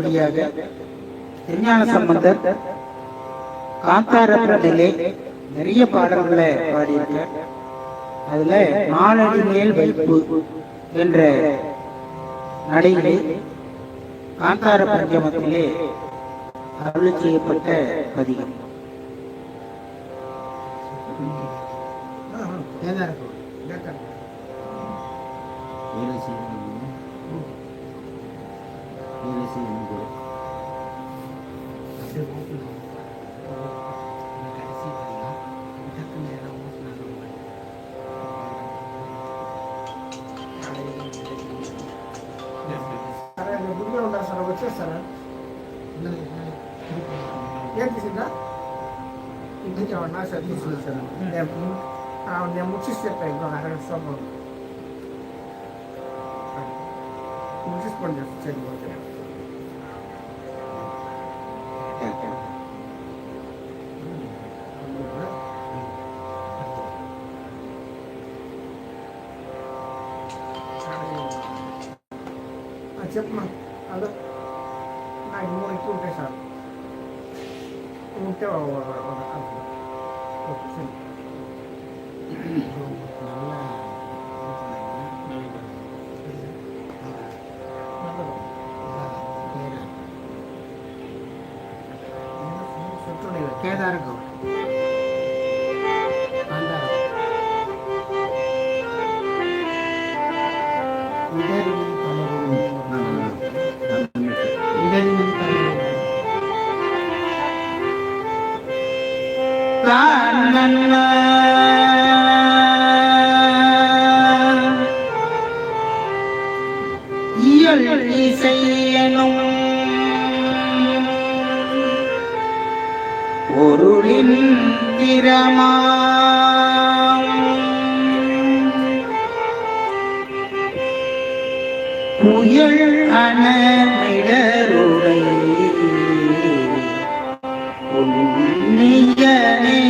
அடுத்தபடியாக திருஞான சம்பந்தர் காந்தாரத்திலே நிறைய பாடல்களை பாடியிருக்க. அதுல நாலடி மேல் வைப்பு என்ற நடையிலே காந்தார பஞ்சமத்திலே அருள் செய்யப்பட்ட பதிகம். వచ్చేస్తారా ఏం తీసిందా ఇంటికి ఏమన్నా సార్ తీసుకొచ్చాను నేను ముచ్చిసి చెప్పాను ఇంకో అరగంట ముచ్చిసుకోండి చెల్లిపోతే చెప్పమా అదో నాకు 3 ఎక్కువ ఉంటాయి సార్ ఉంటే కేదార్ గౌడ్ இசையனும் பொருளின் திறமாம் புயல் அனமிடருடை உன்னியனே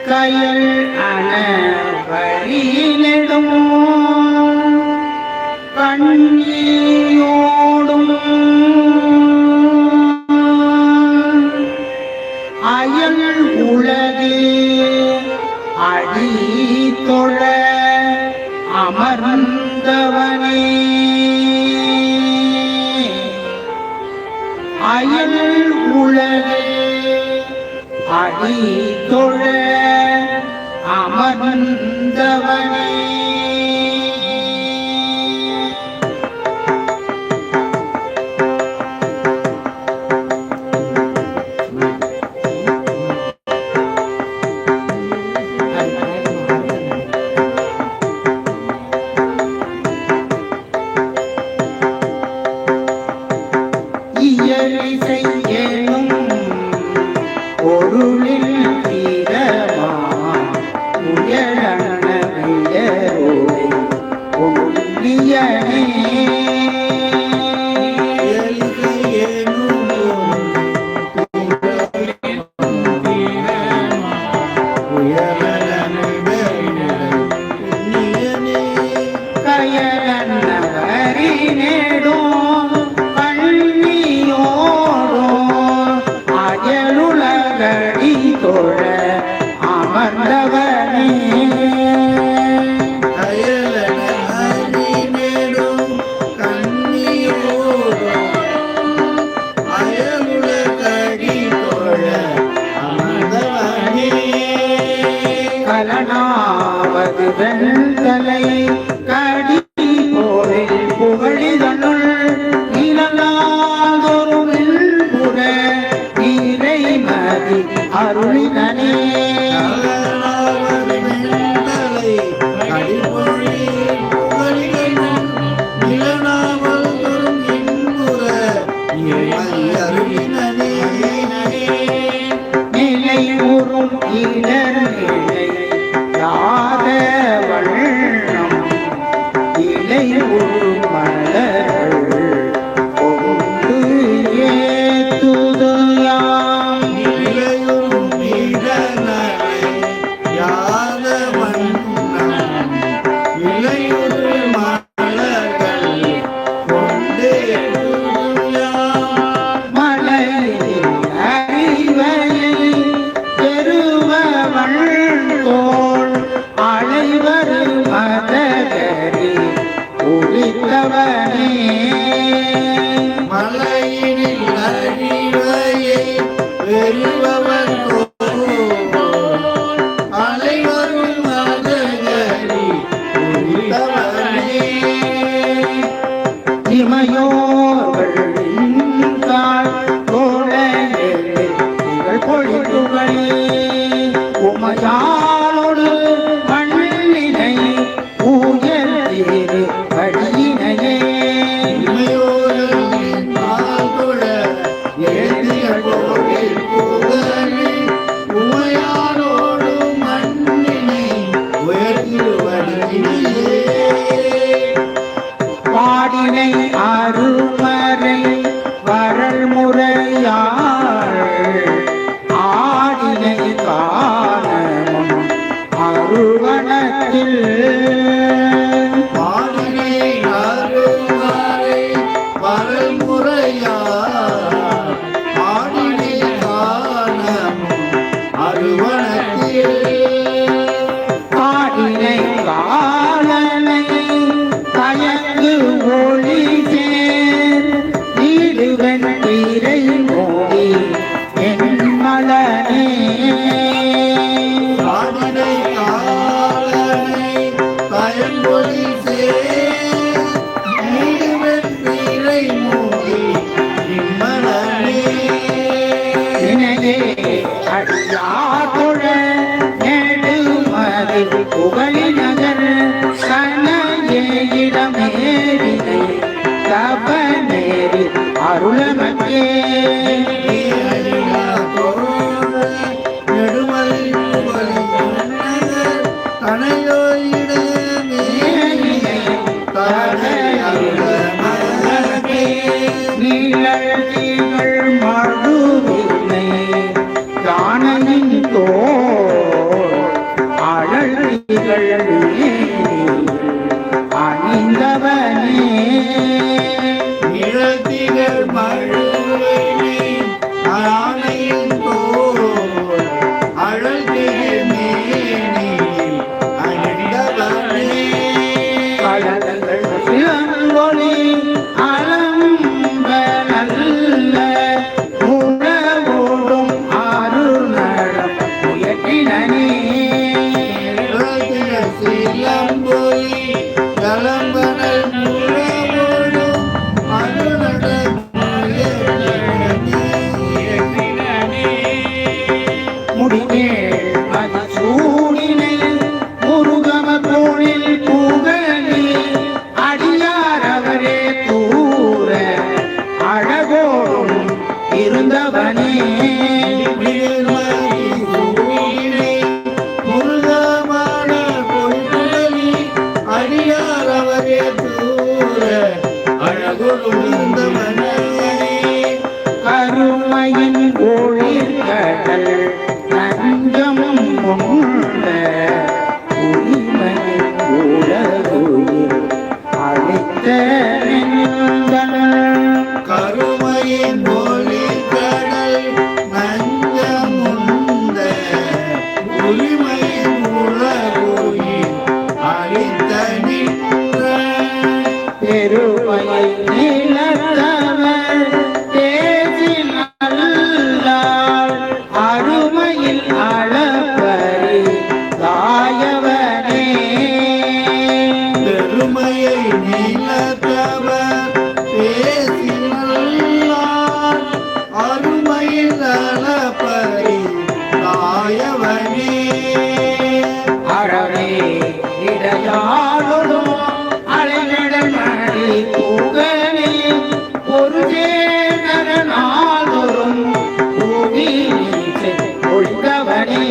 கயல் அனவழியிடும் கண்ணியோடும் அயல் உலகே அடி தொழ அமர்ந்தவனே அயல் உலகே அடி தொழ அமர்ந்தவனே வெண்தலை கடி போரில் புகழிதனுள் நீலநாதொரு வெண்புற இறைமதி அருளினே நிலை உறும் இடர் நிலை யாத வண்ணம் இலை ஒரு மலர்கள் கொண்டு ஏத்துதயாம் இலையும் இடனலை யாத வண்ணம் இலை ஒரு மலர்கள் அணிந்தவனே மலையினில் அறிவையை வெறுபவன் அலைவரும் மதகரி உரித்தவனே இமையோர்களின் கால் தோழங்கள் பொழிப்புகளே உமையாளோடு மண்ணினை உயர்த்திரு படியினையே இமையோரின் பால்குழ ஏந்திய கோவில் புகழி உமையாரோடு மண்ணினை உயர்த்திடுவடியே பாடினை அருமறை வரல் முறையாள் ஆடினை காணமும் அருவனத்தில் பாடினை அருமறை வரல்முறையார் ஆடினை காணமும் அருவனத்தில் ஆடினை காலனை தயங்கு ஒளி சேர் ஈடுவன் வீரை மோடி என் மலனே ஆடினை காலனை பயன்பொழி நீடுவன் வீரை மூடி இம்மலனே நினையே அடியாதொழ நெடுமது புகழி நகர் கனையே இடமேறினை தபநேரி அருளமக்கே நீளத்திகள் மழுவினை தானனின் தோள் அழகிகள் அணிந்தவனே நிழத்திகள் மழுவினை ஆணையின் தோள் அழகில் மேனில் அணிந்தவனே கலங்கள் சிலங்கொலி அலம்ப நல்ல உறவோடும் அருணடம் உயர்த்தினே சிலம்பொலி கலம்பனல் முழவோடும் அருணட முடிமேல் மதிசூடினை முருகம தோழில் புகழி அடியாரவரே தூர அழகோடும் இருந்தவனே முருகமான பொய்புகழி அடியாரவரே தூர அழகுருந்தவனே கருமையின் ஒளிர்கடல் நஞ்சம் உண்ட உரிமையின் உலகுயிர் அளித்த நெஞ்சல் கருமையின் மொழி கடல் நஞ்சமுந்த உரிமையின் உலகுயில் அளித்த நின்ற பெருமை நிலத்தவர் பேசி நல்லாள் அருமையில் அளப்பரி தாயவனே பெருமையை நிலத்தவர் பேசி நல்லார் அருமையில் அளப்பரி தாயவனே அறவே இடையாளோ அலைநடல் மணி புகழே ஒரு சேனரனாதொரும் பூமி ஒழிந்தவனே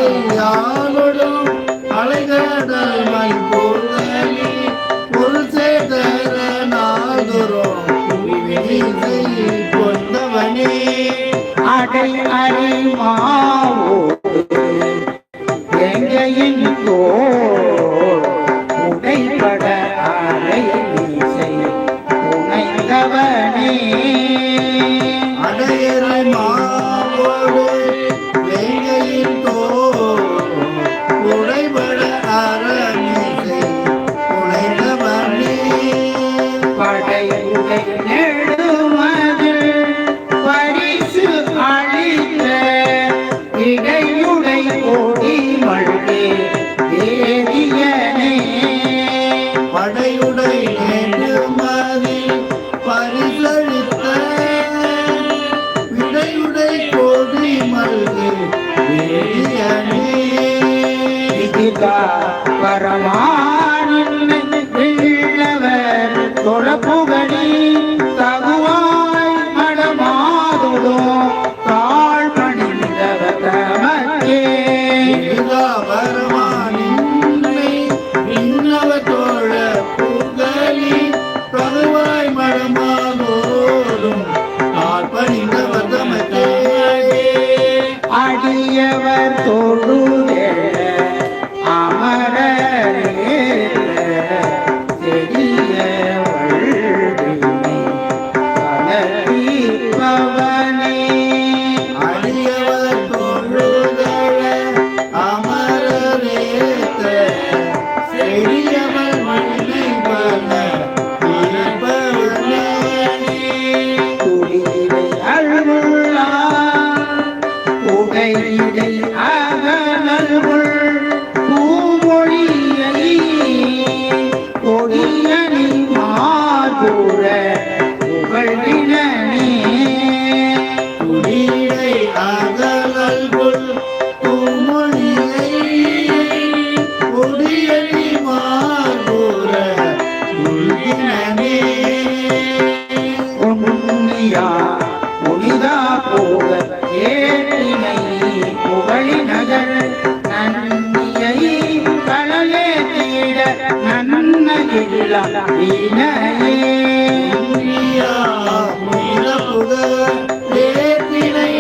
அறவேறிடையாளொடும் அலைகடல் மண் பொருளி பொருள் சேதர நாள்தோறும் புவிவினை கொண்டவனே அடை அறிமாவோடு எங்கையின் தோள் உடைபட அறை மீசை உனைந்தவனே அடையறை மாவோடு வேங்கையின் தோள் உடைபட அரணிசை உடைந்தவனே கூற புகழ்கினனே குடியை அகலல் கொள் தூமொழியை கொடியடி மார்புற உள்கினனே உன்னியா புனிதா போக ஏற்றினை புகழி நகர் நன்னியை கடலே தீட நன்ன இளையே உன்னியா முயில புகழ் ஏற்றினை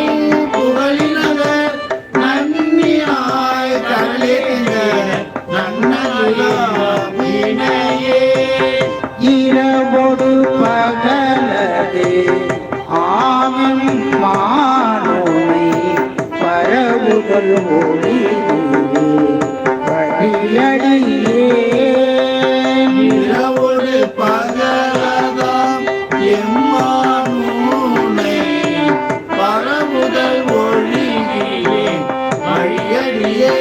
புகழினவர் நன்னியாய் கடலேந்த நன்னகிலாவினையே இரவொடு பகலதே ஆமன் மானோனை பரவுதல் ஒளி வழியடியே இரவோடு பகலதாம் எம்மானூனை பரவுதல் ஒழியே வழியடியே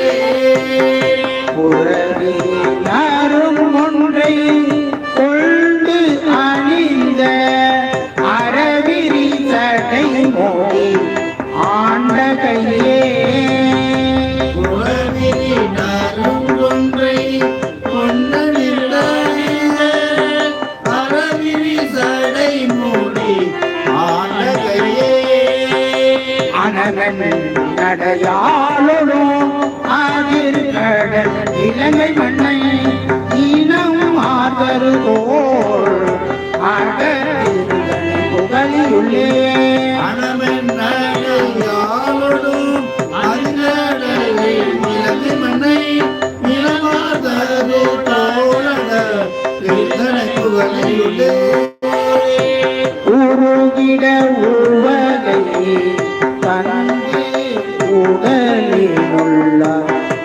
புறவினரும் ஒன்றை கொண்டு அணிந்த அறவிரி சடை மோடி ஆண்ட கையே புறவிரி நறுங்கொன்றை கொண்டனிட அறவிரி சடை மூடி ஆண்டகையே அனவன் நடையாளோடும் ஆதிர்கடல் இலங்கை மண்ணை இனம் மாதருகோள் அகத்திருந்தனை புகழியுள்ளே அனவன் நடையாளோடும் அதிரடலை இலங்கை மண்ணை நிலமாதரு தோழட திருத்தனை புகழியுள்ளே உருகிட உவகையே தந்தி உடலினுள்ள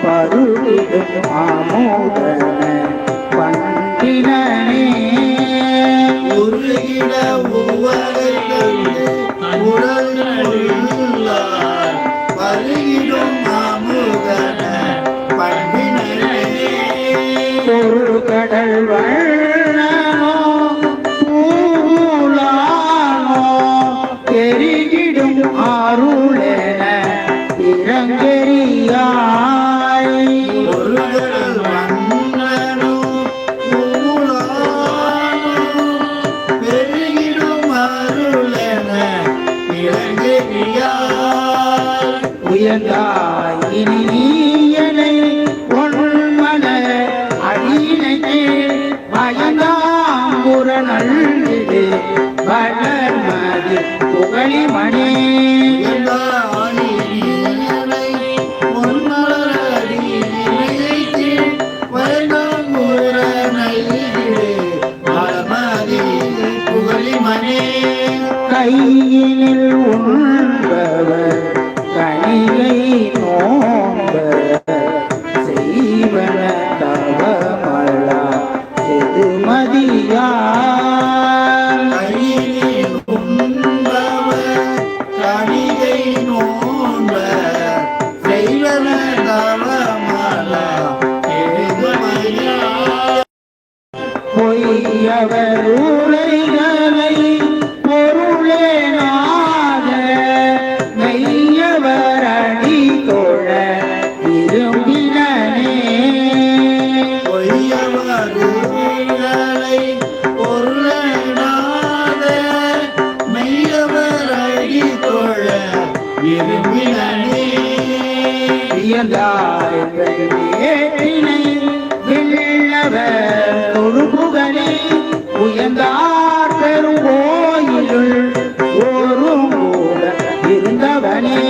பருகிடும் ஆமோதன பண்டினே உருகிட உவகைகள் உடல் உள்ளார் பருகிடும் அமுதன பண்பினே பொருள்கடல் வண்ணனோ பூலானோ பெருகிடும் அருளென இறங்கெறியாய் ஒருகடல் வண்ணனும் பூலானும் பெருகிடும் அருளென இறங்கியார் உயர்ந்தாய் இனி நீயனை ஒன்மன அடியினைக்கு பயந்தாங்குற நல்கிடு வளர்மதி புகழிமணி கையினில் உண்பவர் கணிகை நோம்ப செய்வன தவமலா எதுமதியார் பொய்யவர் உரைகளை பொருளே நாத மெய்யவர் அடி தொழ விரும்பினனே வியந்தாய் ஏற்றினை வில்லவர் தொழுபுகனே உயர்ந்தார் பெரும் கோயிலுள் ஓரும் கூட இருந்தவனே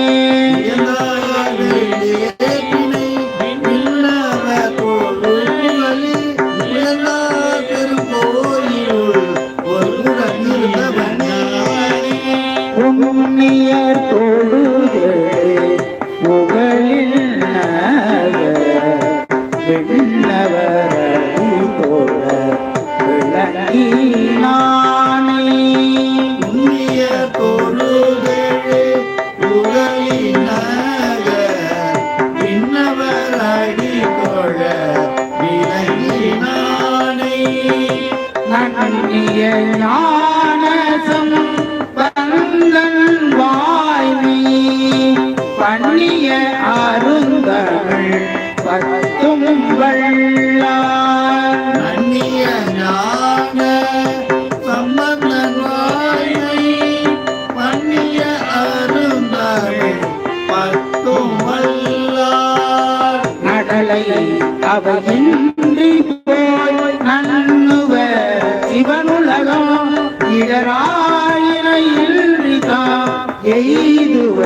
உன்னியர் தொழுதே புகழில் நகர் விண்ணவரடி போல விளங்கினானே நன்னிய ஞானசம் பந்தன் வாய்மை பண்ணிய அருந்தமிழ் பத்தும் வள்ளார் அந்நிய ஞான சம்பந்தன் வாய்மை பண்ணிய அருந்தமிழ் பத்தும் வல்லார் நடலை அவையின்றி போய் நன்னுவ சிவனுலகம் இடராயின இல்லிதாம் எய்துவ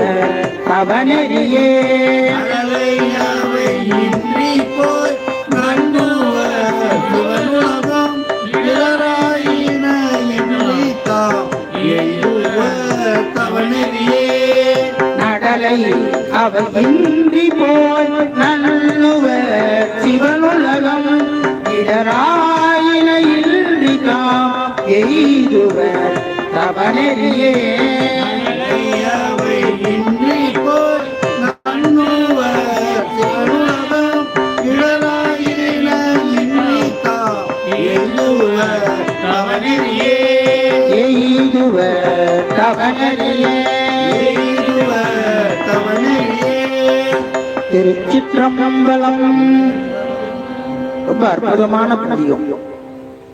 அவனெறியே அழலையவை இன்றி போய் நன்னுவ சிவனுலகம் இடராயின இல்லிதாம் எய்துவ தவனெறியே நடலை அவையின்றி போய் நன்னுவ சிவனுலகம் இடராயின இல்லிதாம் எய்துவ தவனெறியே அவை இன்றி போய் நன்னுவ சிவனுலகம் இடராயின இல்லிதாம் எய்துவ தவனெறியே எய்துவ தவனெறியே எய்துவ தவனெறியே திருச்சிற்றம்பலம். ரொம்ப அற்புதமான பதியம்.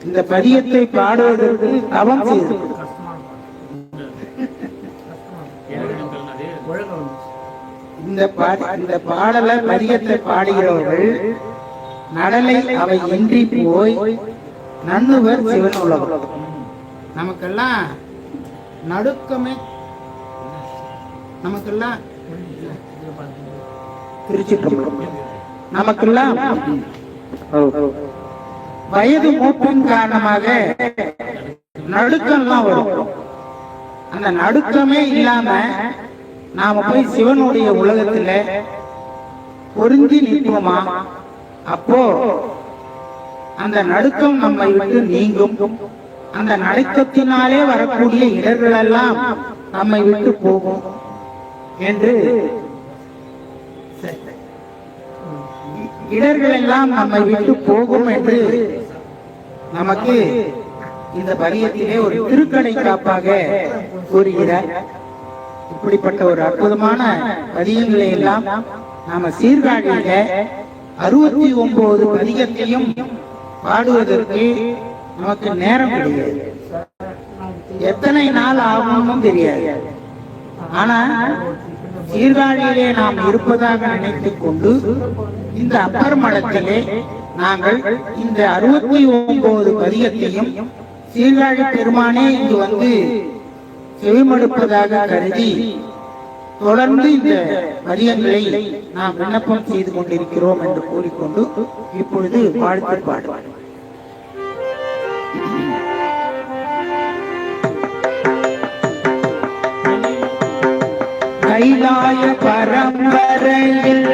இந்த பதியத்தை பாடுவதற்கு தவம் செய்து இந்த பாடல பதியத்தை பாடுகிறவர்கள் நடலை அவை இன்றி போய் நன்னுவர் சிவன் உலகம். நமக்கெல்லாம் நடுக்கமே, நமக்கெல்லாம் திருச்சிற்றம்பலம், நமக்கெல்லாம் வயது மூப்பின் காரணமாக நடுக்கம்லாம் வரும். அந்த நடுக்கமே இல்லாம நாம போய் சிவனுடைய உலகத்துல பொருந்தி நிற்போமா? அப்போ அந்த நடுக்கம் நம்மை விட்டு நீங்கும். அந்த நடுக்கத்தினாலே வரக்கூடிய இடர்கள் எல்லாம் நம்மை விட்டு போகும் என்று, இடர்கள் எல்லாம் நம்மை விட்டு போகும் என்று நமக்கு இந்த பதியத்திலே ஒரு திருக்கடை காப்பாக கூறுகிறார். இப்படிப்பட்ட ஒரு அற்புதமான பதியங்களை எல்லாம் நாம சீர்காழியில 69 பதிகத்தையும் பாடுவதற்கு நமக்கு நேரம் கிடையாது. எத்தனை நாள் ஆகும்னு தெரியாது. ஆனா சீர்காழியிலே நாம் இருப்பதாக நினைத்துக் கொண்டு இந்த அப்பர் மடத்திலே நாங்கள் இந்த 69 பதிகத்தையும் சீர்காழி பெருமானே இங்கு வந்து செவிமடுப்பதாக கருதி தொடர்ந்து இந்த பதியங்களை நாம் விண்ணப்பம் செய்து கொண்டிருக்கிறோம் என்று கூறிக்கொண்டு இப்பொழுது வாழ்த்து பாடுவார். கைலாய பரம்பரையில்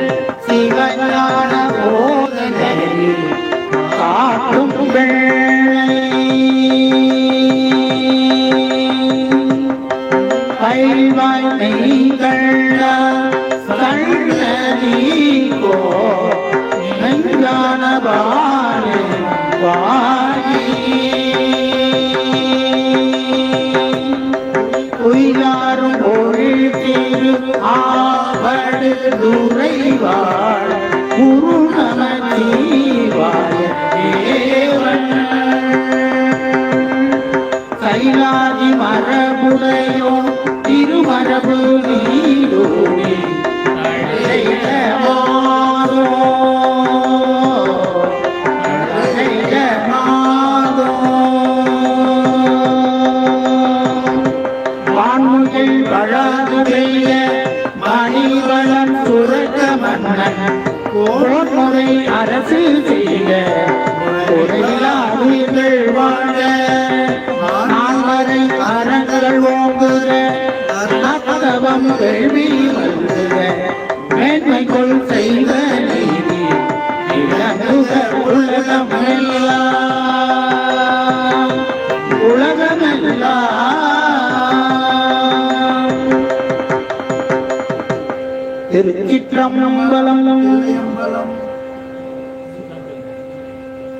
சிவஞான போதனையில் காட்டும் பயில்வாய் மெய்கள் கண்ணீகோ நெஞ்சான பாரு வாயி உயிராரும் பொருள் திரு ஆவடு துறைவாள் குரு நமச்சிவாய தேவன் கைலாதி மரபுடையோ திருமரபு நீடோடி அழைதமாதோ அழைதமாதோ வான்முகில் வளாது பெய்ய மணிவளன் சுரக்க மன்னன் கோன்முறை அரசு செய்த கொடையிலாடுகள் வாழ நான்வரை அறங்கள் ஓங்குக அத்தவம் கேள்வி வருக மேன்மைக்குள் செய்த நீதி இளங்குக உலகமெல்லாம் உலகமெல்லாம். திருச்சிற்றம்பலம்.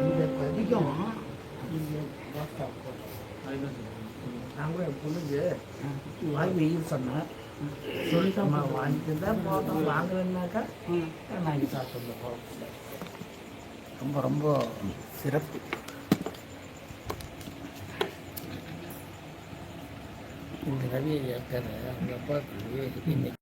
இந்த பதிகம் நான் கூட என் பொண்ணுக்கு வாங்கி வெயில் சொன்னேன் சொல்லிட்டோம்மா வாங்கிட்டு தான் போட்டோம் வாங்கலைன்னாக்கா வாங்கி சாப்பிட்டு போகிறோம் ரொம்ப ரொம்ப சிறப்பு இந்த ரவி இருக்காரு அவங்க அப்பாவுக்கு இன்னைக்கு